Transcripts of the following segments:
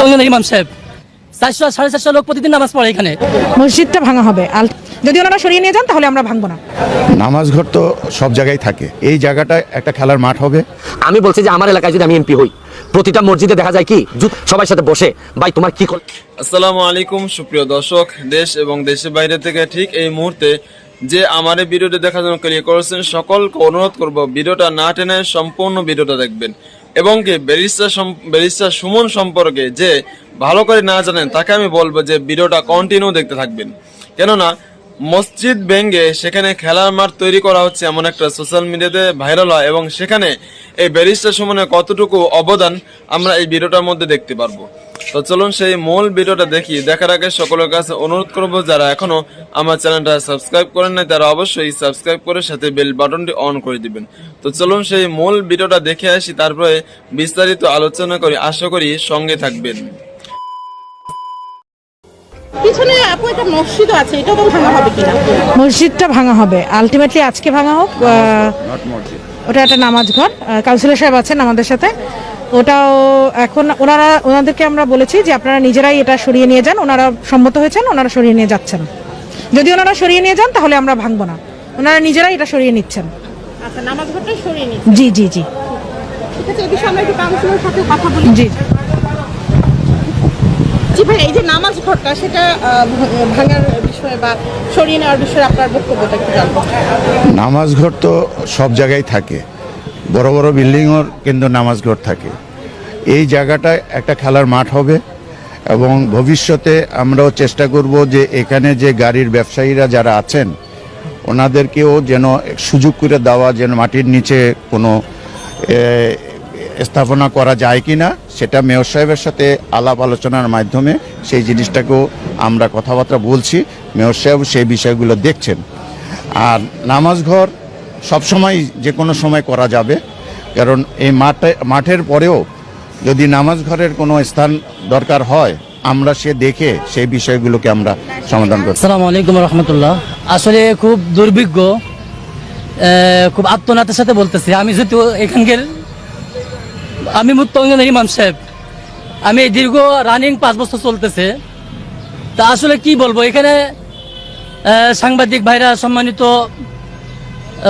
ইমাম সাহেব 400-450 লোক প্রতিদিন নামাজ পড়ে এখানে। মসজিদটা ভাঙা হবে, যদি ওনারা সরিয়ে নিয়ে যান তাহলে আমরা ভাঙবো না। নামাজ ঘর তো সব জায়গায় থাকে, এই জায়গাটা একটা খেলার মাঠ হবে। আমি বলছি যে আমার এলাকায় যদি আমি এমপি হই, প্রতিটা মসজিদে দেখা যায় কি সবার সাথে বসে ভাই তোমার কি। আসসালামু আলাইকুম সুপ্রিয় দর্শক, দেশ এবং দেশের বাইরে থেকে ঠিক এই মুহূর্তে যে আমার এই ভিডিওটি দেখার জন্য ক্লিক করেছেন সকলকে অনুরোধ করব ভিডিওটা না টেনে সম্পূর্ণ ভিডিওটা দেখবেন এবং কি ব্যারিস্টার সুমন সম্পর্কে যে ভালো করে না জানেন তাকে আমি বলবো যে ভিডিওটা কন্টিনিউ দেখতে থাকবেন। কেননা মসজিদ ভেঙে সেখানে খেলার মাঠ তৈরি করা হচ্ছে এমন একটা সোশ্যাল মিডিয়াতে ভাইরাল হয় এবং সেখানে এই ব্যারিস্টার সুমনের কতটুকু অবদান আমরা এই ভিডিওটার মধ্যে দেখতে পারবো। তো চলুন সেই মূল ভিডিওটা দেখি। দেখার আগে সকলের কাছে অনুরোধ করবো যারা এখনো আমার চ্যানেলটা সাবস্ক্রাইব করেন নাই তারা অবশ্যই সাবস্ক্রাইব করে সাথে বেল বাটনটি অন করে দিবেন। তো চলুন সেই মূল ভিডিওটা দেখে আসি, তারপরে বিস্তারিত আলোচনা করি। আশা করি সঙ্গে থাকবেন। পিছনে আপু একটা মসজিদও আছে, এটাও ভাঙা হবে কিনা? মসজিদটা ভাঙা হবে, আলটিমেটলি আজকে ভাঙা হোক। ওটা একটা নামাজ ঘর, কাউন্সিলর সাহেব আছেন আমাদের সাথে, ওটাও এখন ওনাদেরকে আমরা বলেছি যে আপনারা নিজেরাই এটা সরিয়ে নিয়ে যান। ওনারা সম্মত হয়েছেন, ওনারা সরিয়ে নিয়ে যাচ্ছেন। যদি ওনারা সরিয়ে নিয়ে যান তাহলে আমরা ভাঙবো না, ওনারা নিজেরাই এটা সরিয়ে নিচ্ছেন। আচ্ছা, নামাজ ঘরটা সরিয়ে নিচ্ছেন? জি জি জি, ঠিক আছে। এই বিষয়ে আমরা একটু কাউন্সিলরের সাথে কথা বলি। জি জি ভাই, এই যে নামাজ ঘরটা সেটা ভাঙার বিষয়ে বা সরিয়ে নেওয়ার বিষয়ে আপনার বক্তব্যটা একটু জানবো। নামাজ ঘর তো সব জায়গায় থাকে, বড় বড় বিল্ডিংয়ের কিন্তু নামাজ ঘর থাকে। এই জায়গাটা একটা খেলার মাঠ হবে এবং ভবিষ্যতে আমরাও চেষ্টা করব যে এখানে যে গাড়ির ব্যবসায়ীরা যারা আছেন ওনাদেরকেও যেন সুযোগ করে দেওয়া, যেন মাটির নিচে কোনো স্থাপনা করা যায় কি না সেটা মেয়র সাহেবের সাথে আলাপ আলোচনার মাধ্যমে সেই জিনিসটাকেও আমরা কথাবার্তা বলছি। মেয়র সাহেব সেই বিষয়গুলো দেখছেন। আর নামাজ ঘর সবসময় যে কোনো সময় করা যাবে, কারণ এই মাঠের পরেও যদি নামাজ ঘরের কোনো স্থান দরকার হয় আমরা সে দেখে সেই বিষয়গুলোকে আমরা সমাধান করি। আসসালামু আলাইকুম রহমতুল্লাহ। আসলে খুব দুর্ভিজ্ঞ, খুব আত্মনাথের সাথে বলতেছি। আমি যেহেতু এখানকার আমি মুক্তাঙ্গনের ইমাম সাহেব, আমি দীর্ঘ রানিং 5 বছর চলতেছে। তা আসলে কি বলবো, এখানে সাংবাদিক ভাইরা, সম্মানিত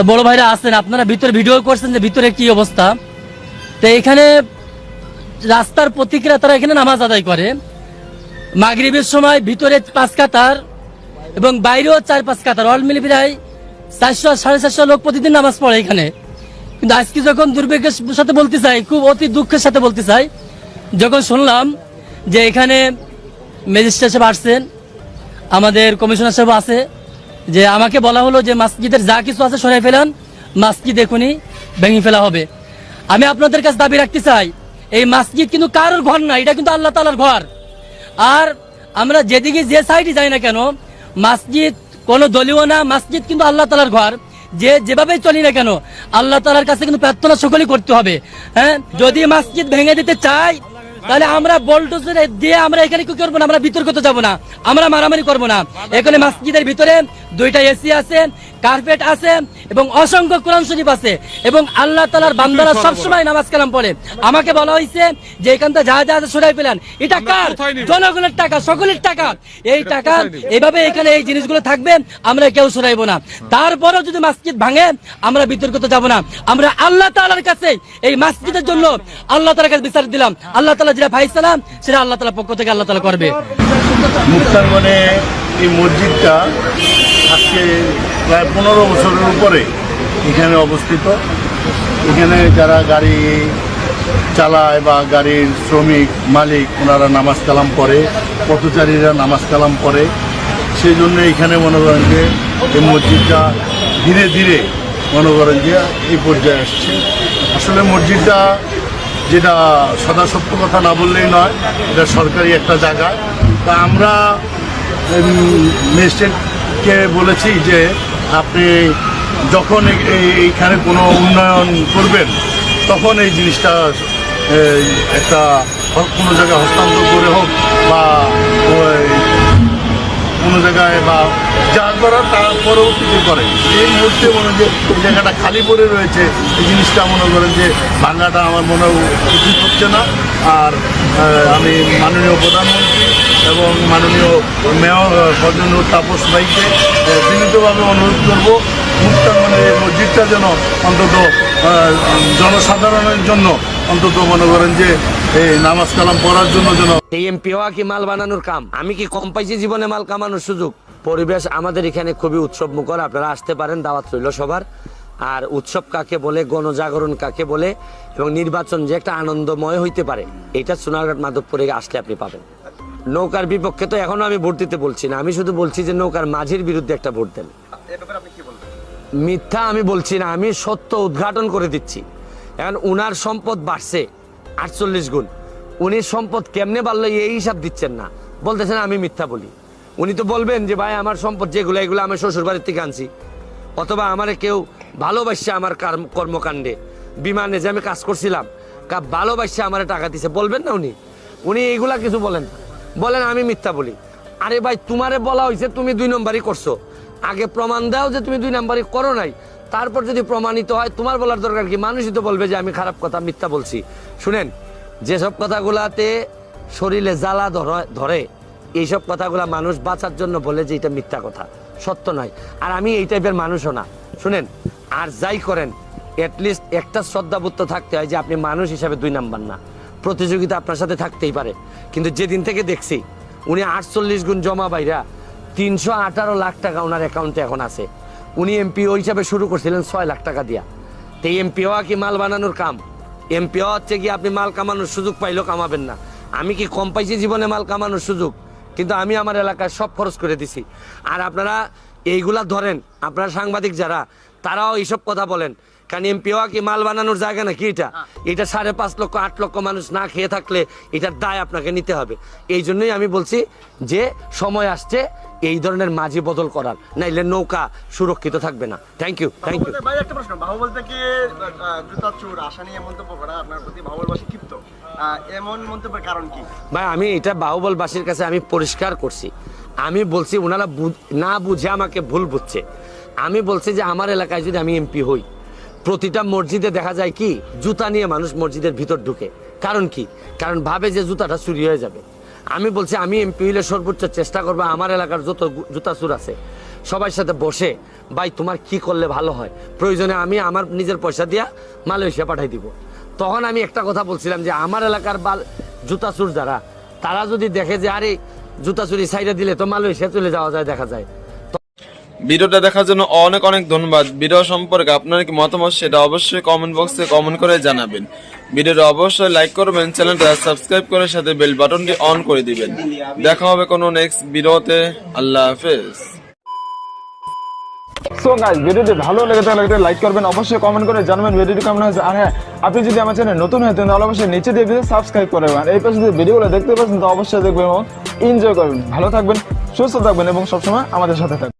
বড় ভাইরা আছেন, আপনারা ভিতরে ভিডিও করছেন যে ভিতরে কি অবস্থা। তো এখানে রাস্তার প্রতিক্রিয়া তারা এখানে নামাজ আদায় করে মাগরিবের সময়, ভিতরে 5 কাতার এবং বাইরেও 4-5 কাতার, অল মিলে প্রায় 400-450 লোক প্রতিদিন নামাজ পড়ে এখানে। কিন্তু আজকে যখন দুর্ভাগ্যের সাথে বলতে চাই, খুব অতি দুঃখের সাথে বলতে চাই, যখন শুনলাম যে এখানে ম্যাজিস্ট্রেট সাহেব আসছেন, আমাদের কমিশনার সাহেব আছে, যে আমাকে বলা হলো যে মসজিদের যা কিছু আছে সরাই ফেলান, মসজিদ এখনই ভেঙে ফেলা হবে। আমি আপনাদের কাছে দাবি রাখতে চাই, এই মসজিদ কিন্তু কারোর ঘর না, এটা কিন্তু আল্লাহ তাআলার ঘর। আর আমরা যেদিকে যে সাইডে যাই না কেন, মসজিদ কোনো দলীয় না, মসজিদ কিন্তু আল্লাহ তাআলার ঘর। যে যেভাবে চলি না কেন আল্লাহ তাআলার কাছে কিন্তু প্রার্থনা সকলেই করতে হবে। হ্যাঁ, যদি মসজিদ ভেঙে দিতে চাই তাহলে আমরা বলডোজার দিয়ে আমরা এখানে কি করবো না, আমরা বিতর্কিত যাবো না, আমরা মারামারি করবো না। এখানে মসজিদের ভিতরে 2টা এসি আছে, কার্পেট আছে এবং অসংখ্য কোরআন শরীফ আছে এবং আল্লাহ তাআলার বান্দারা সবসময় নামাজ কালাম পড়ে। আমাকে বলা হয়েছে যে এখানটা যা যা আছে সরাই ফেলেন, এটা কার? জনগণের টাকা, সকলের টাকা। এই টাকা এভাবে এখানে এই জিনিসগুলো থাকবে, আমরা কেউ সরাইবো না। তারপরেও যদি মসজিদ ভাঙে আমরা বিতর্কিত যাব না, আমরা আল্লাহ তাআলার কাছে এই মসজিদের জন্য আল্লাহ তাআলার কাছে বিচার দিলাম। আল্লাহ তাআলা যেটা ফায়সালা সেটা আল্লাহ তাআলার পক্ষ থেকে আল্লাহ তাআলা করবে। মুক্তাঙ্গনে এই মসজিদটা আজকে প্রায় 15 বছরের উপরে এখানে অবস্থিত। এখানে যারা গাড়ি চালায় বা গাড়ির শ্রমিক মালিক ওনারা নামাজ কালাম পড়ে, পথচারীরা নামাজ কালাম পড়ে। সেই জন্য এখানে মনে করেন যে এই মসজিদটা ধীরে ধীরে মনে করেন যে এই পর্যায়ে আসছে। আসলে মসজিদটা যেটা সদা সত্য কথা না বললেই নয়, এটা সরকারি একটা জায়গা। তা আমরা ম্যাজিস্ট্রেটকে বলেছি যে আপনি যখন এইখানে কোনো উন্নয়ন করবেন তখন এই জিনিসটা একটা কোনো জায়গায় হস্তান্তর করে হোক বা কোনো জায়গায় বা যা করার তার পরবর্তীতে করে। এই মুহূর্তে মনে হয় যে এই জায়গাটা খালি পড়ে রয়েছে, এই জিনিসটা মনে করেন যে ভাঙাটা আমার মনে উচিত হচ্ছে না। আর আমি মাননীয় প্রধানমন্ত্রী এবং মাননীয় মেয়র ফজলুর তাপস ভাইকে বিনীতভাবে অনুরোধ করব মুক্তাঙ্গনের এই মসজিদটা যেন অন্তত জনসাধারণের জন্য অন্তত মনে করেন যে এই নামাজ কালাম পড়ার জন্য যেন। এই এমপি হওয়া কি মাল বানানোর কাম? আমি কি কম পাইছি জীবনে মাল কামানোর সুযোগ? পরিবেশ আমাদের এখানে খুবই উৎসব মুখর, আপনারা আসতে পারেন, দাওয়াত রইল সবার। আর উৎসব কাকে বলে, গণজাগরণ কাকে বলে, এবং নির্বাচন যে একটা আনন্দময় হইতে পারে, এটা সোনারঘাট মাধবপুরে আসলে আপনি পাবেন। নৌকার বিপক্ষে তো এখনো আমি ভোট দিতে বলছি না, আমি শুধু বলছি যে নৌকার মাঝির বিরুদ্ধে একটা ভোট দেন। মিথ্যা আমি বলছি না, আমি সত্য উদ্ঘাটন করে দিচ্ছি। এখন উনার সম্পদ বাড়ছে 48 গুণ, উনি সম্পদ কেমনে বাড়লো এই হিসাব দিচ্ছেন না, বলতেছেন আমি মিথ্যা বলি। উনি তো বলবেন যে ভাই আমার সম্পদ যেগুলো এগুলো আমার শ্বশুর বাড়ির থেকে আনছি, অথবা আমারে কেউ ভালোবাসছে আমার কর্মকাণ্ডে, বিমানে যে আমি কাজ করছিলাম ভালোবাসছে আমার টাকা দিছে, বলবেন না উনি? উনি এইগুলা কিছু বলেন, বলেন আমি মিথ্যা বলি। আরে ভাই তোমারে বলা হয়েছে তুমি 2 নম্বরই করছো, আগে প্রমাণ দাও যে তুমি 2 নম্বরই করো নাই, তারপর যদি প্রমাণিত হয় তোমার বলার দরকার কি? মানুষই তো বলবে যে আমি খারাপ কথা মিথ্যা বলছি। শুনেন, যেসব কথাগুলাতে শরীরে জ্বালা ধরে এইসব কথাগুলা মানুষ বাঁচার জন্য বলে যে এটা মিথ্যা কথা, সত্য নয়। আর আমি এই টাইপের মানুষও না। শুনেন, আর যাই করেন অ্যাটলিস্ট একটা শ্রদ্ধাবোধ তো থাকতে হয় যে আপনি মানুষ হিসাবে 2 নাম্বার না। প্রতিযোগিতা আপনার সাথে থাকতেই পারে, কিন্তু যেদিন থেকে দেখছি উনি 48 গুণ জমা বাইরা 318 লাখ টাকা ওনার অ্যাকাউন্টে এখন আছে। উনি এমপিও হিসাবে শুরু করছিলেন 6 লাখ টাকা দিয়া। তো এমপি হওয়া কি মাল বানানোর কাম? এমপি হওয়া হচ্ছে কি আপনি মাল কামানোর সুযোগ পাইলেও কামাবেন না। আমি কি কম পাইছি জীবনে মাল কামানোর সুযোগ? কিন্তু আমি আমার এলাকায় সব খরচ করে দিছি। আর আপনারা এইগুলা ধরেন, আপনারা সাংবাদিক যারা, তারাও এইসব কথা বলেন, কারণ এমপি হওয়া কি মাল বানানোর জায়গা নাকি? এটা 5.5 লক্ষ 8 লক্ষ মানুষ না খেয়ে থাকলে এটার দায় আপনাকে নিতে হবে। এই জন্যই আমি বলছি যে সময় আসছে এই ধরনের মাঝি বদল করার, নাইলে নৌকা সুরক্ষিত থাকবে না। Thank you. ভাই একটা প্রশ্ন, বাহুবল থেকে জুতা চোর আশা নিয়ে মন্তব্য করা আপনার প্রতি বাহুবলবাসী ক্ষিপ্ত, এমন মন্তব্যের কারণ কি? ভাই আমি এটা বাহুবলবাসীর কাছে আমি পরিষ্কার করছি, আমি বলছি ওনারা না বুঝে আমাকে ভুল বুঝছে। আমি বলছি যে আমার এলাকায় যদি আমি এমপি হই, প্রতিটা মসজিদে দেখা যায় কি জুতা নিয়ে মানুষ মসজিদের ভিতর ঢুকে। কারণ কি? কারণ ভাবে যে জুতাটা চুরি হয়ে যাবে। আমি বলছি আমি এমপি হইলে সর্বোচ্চ চেষ্টা করবো আমার এলাকার যত জুতা চোর আছে সবার সাথে বসে, ভাই তোমার কি করলে ভালো হয়, প্রয়োজনে আমি আমার নিজের পয়সা দিয়া মালয়েশিয়া পাঠাই দিব। তখন আমি একটা কথা বলছিলাম যে আমার এলাকার জুতা চোর যারা, তারা যদি দেখে যে আরে জুতা চুরি সাইডে দিলে তো মালয়েশিয়া চলে যাওয়া যায়, দেখা যায়। ভিডিওটা দেখার জন্য অনেক অনেক ধন্যবাদ। ভিডিও সম্পর্কে আপনার কি মতামত সেটা অবশ্যই কমেন্ট বক্সে কমেন্ট করে জানাবেন। ভিডিওটা অবশ্যই লাইক করবেন, চ্যানেলটা সাবস্ক্রাইব করে সাথে বেল বাটনটি অন করে দিবেন। দেখা হবে কোনো নেক্সট ভিডিওতে। আল্লাহ হাফেজ। সো গাইস, ভিডিওটি ভালো লেগে থাকলে লাইক করবেন, অবশ্যই কমেন্ট করে জানাবেন ভিডিওটি কেমন হয়েছে। আর হ্যাঁ, আপনি যদি আমার চ্যানেল নতুন হয়ে থাকেন তাহলে অবশ্যই নিচে দিয়ে সাবস্ক্রাইব করবেন। আর এই পাশে যদি ভিডিওগুলো দেখতে পাচ্ছেন তো অবশ্যই দেখবেন এবং এনজয় করবেন। ভালো থাকবেন, সুস্থ থাকবেন এবং সবসময় আমাদের সাথে থাকবেন।